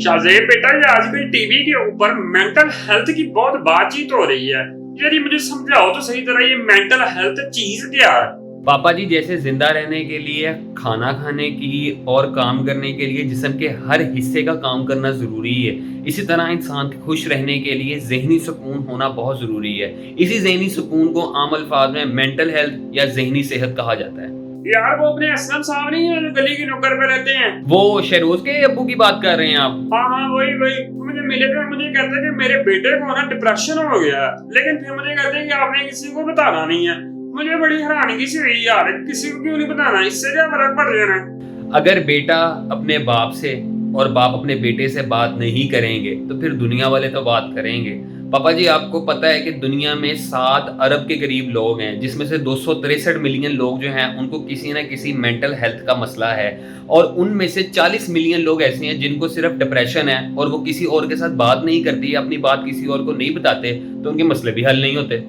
शाहजेब बेटा, ये आजकल टीवी के ऊपर मेंटल हेल्थ की बहुत बातचीत हो रही है। यदि मुझे समझाओ तो सही तरह, ये मेंटल हेल्थ चीज क्या है? पापा जी, जैसे जिंदा रहने के लिए खाना खाने की और काम करने के लिए जिस्म के हर हिस्से का काम करना ज़रूरी है, इसी तरह इंसान के खुश रहने के लिए ज़हनी सुकून होना बहुत ज़रूरी है। इसी ज़हनी सुकून को आम अल्फाज में मेंटल हेल्थ या ज़हनी सेहत कहा जाता है। यार, वो अपने असलम साहब नहीं है जो गली की नुक्कड़ पे रहते हैं? वो शहरोज के अब्बू की बात कर रहे हैं आप? हाँ, वही वही। मुझे मिले थे, मुझे कहते हैं कि मेरे बेटे को ना डिप्रेशन हो गया है, लेकिन फिर मुझे कहते हैं कि आपने किसी को बताना नहीं है। मुझे बड़ी हैरानगी सी हुई यार, किसी को क्यों नहीं बताना? इससे क्या फर्क पड़ जाना है? अगर बेटा अपने बाप से और बाप अपने बेटे से बात नहीं करेंगे तो फिर दुनिया वाले तो बात करेंगे। पापा जी, आपको पता है कि दुनिया में 7 अरब के करीब लोग हैं, जिसमें से 263 मिलियन लोग जो हैं उनको किसी ना किसी मेंटल हेल्थ का मसला है, और उनमें से 40 मिलियन लोग ऐसे हैं जिनको सिर्फ डिप्रेशन है और वो किसी और के साथ बात नहीं करते या अपनी बात किसी और को नहीं बताते, तो उनके मसले भी हल नहीं होते।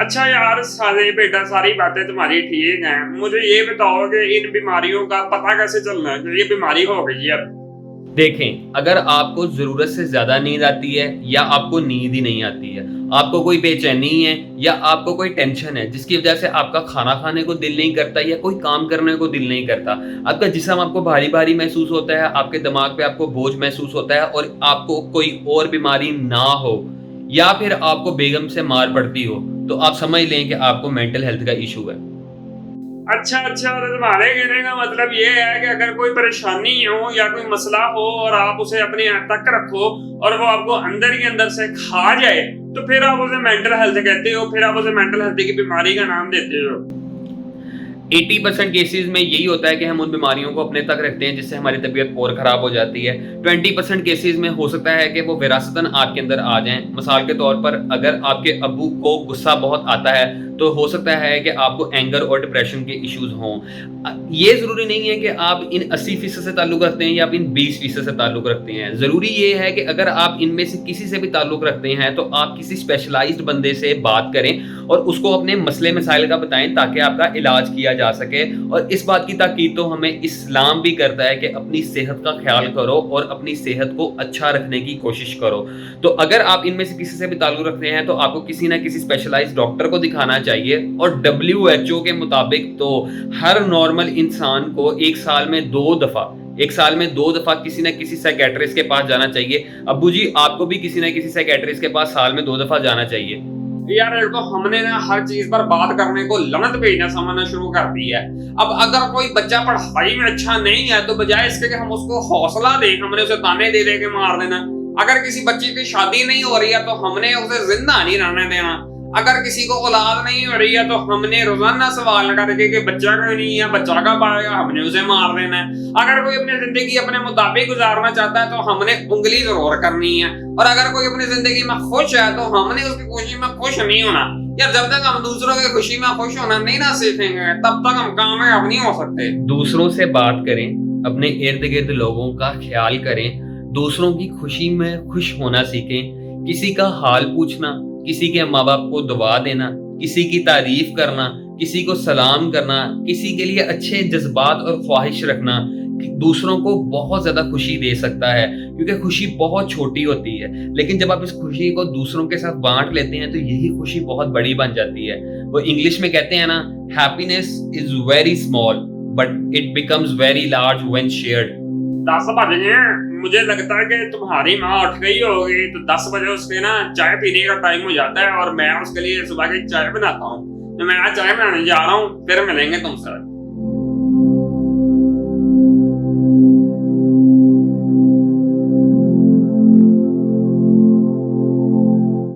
अच्छा यार साले बेटा, सारी बातें तुम्हारी ठीक हैं। मुझे ये बताओ कि इन बीमारियों का पता कैसे चलना है कि ये बीमारी हो गई है अब? देखें, अगर आपको ज़रूरत से ज़्यादा नींद आती है या आपको नींद ही नहीं आती है, आपको कोई बेचैनी है या आपको कोई टेंशन है जिसकी वजह से आपका खाना खाने को दिल नहीं करता या कोई काम करने को दिल नहीं करता, आपका जिस्म आपको भारी भारी महसूस होता है, आपके दिमाग पे आपको बोझ महसूस होता है और आपको कोई और बीमारी ना हो या फिर आपको बेगम से मार पड़ती हो, तो आप समझ लें कि आपको मेंटल हेल्थ का इशू है। अच्छा अच्छा, तो तुम्हारे कहने का मतलब ये है कि अगर कोई परेशानी हो या कोई मसला हो और आप उसे अपने तक रखो और वो आपको अंदर ही अंदर से खा जाए, तो फिर आप उसे मेंटल हेल्थ कहते हो, फिर आप उसे मेंटल हेल्थ की बीमारी का नाम देते हो। 80% केसेस में यही होता है कि हम उन बीमारियों को अपने तक रखते हैं जिससे हमारी तबीयत और ख़राब हो जाती है। 20% केसेस में हो सकता है कि वो विरासतन आपके अंदर आ जाएँ। मिसाल के तौर पर अगर आपके अब्बू को गुस्सा बहुत आता है तो हो सकता है कि आपको एंगर और डिप्रेशन के इश्यूज़ हों। ये ज़रूरी नहीं है कि आप इन 80% से ताल्लुक़ रखते हैं या आप इन 20% से ताल्लुक़ रखते हैं। ज़रूरी ये है कि अगर आप इनमें से किसी से भी ताल्लुक़ रखते हैं तो आप किसी स्पेशलाइज़्ड बंदे से बात करें और उसको अपने मसले मसाइल का बताएँ ताकि आपका इलाज किया जा सके। और इस बात की ताकीद तो हमें इस्लाम भी करता है कि अपनी सेहत का ख्याल करो और अपनी सेहत को अच्छा रखने की कोशिश करो। तो अगर आप इनमें से किसी से भी ताल्लुक़ रखते हैं तो आपको किसी ना किसी स्पेशलाइज़्ड डॉक्टर को दिखाना चाहिए। और WHO के मुताबिक तो हर नॉर्मल इंसान को एक साल में 2 दफ़ा किसी न किसी साइकियाट्रिस्ट के पास जाना चाहिए। अब्बू जी, आपको भी किसी न किसी साइकियाट्रिस्ट के पास साल में 2 दफ़ा जाना चाहिए। यार देखो, हमने ना हर चीज पर बात करने को लनत भेजना समझना शुरू कर दी है। अब अगर कोई बच्चा पढ़ाई में अच्छा नहीं है तो बजाय इसके कि हम उसको हौसला दें, हमने उसे ताने दे दे के मार देना। अगर किसी बच्चे की शादी नहीं हो रही है तो हमने उसे जिंदा नहीं रहने देना। अगर किसी को औलाद नहीं हो रही है तो हमने रोजाना सवाल करके कि बच्चा क्यों नहीं है, बच्चा कब आएगा, हमने उसे मार देना है। अगर कोई अपनी जिंदगी अपने मुताबिक गुजारना चाहता है तो हमने उंगली जरूर करनी है। और अगर कोई अपनी जिंदगी में खुश है तो हमने उसकी खुशी में खुश नहीं होना। यार, जब तक हम दूसरों की खुशी में खुश होना नहीं ना सीखेंगे तब तक हम कामयाब नहीं हो सकते। दूसरों से बात करें, अपने इर्द गिर्द लोगों का ख्याल करें, दूसरों की खुशी में खुश होना सीखें। किसी का हाल पूछना, किसी के माँ बाप को दुआ देना, किसी की तारीफ करना, किसी को सलाम करना, किसी के लिए अच्छे जज्बात और ख्वाहिश रखना दूसरों को बहुत ज़्यादा खुशी दे सकता है, क्योंकि खुशी बहुत छोटी होती है, लेकिन जब आप इस खुशी को दूसरों के साथ बांट लेते हैं तो यही खुशी बहुत बड़ी बन जाती है। वो इंग्लिश में कहते हैं ना, happiness is very small but it becomes very large when shared. 10 बज गए हैं। मुझे लगता है कि तुम्हारी माँ उठ गई होगी, तो 10 बजे उसके ना चाय पीने का टाइम हो जाता है और मैं उसके लिए सुबह की चाय बनाता हूँ। तो मैं आज चाय बनाने जा रहा हूँ, फिर मिलेंगे तुमसे।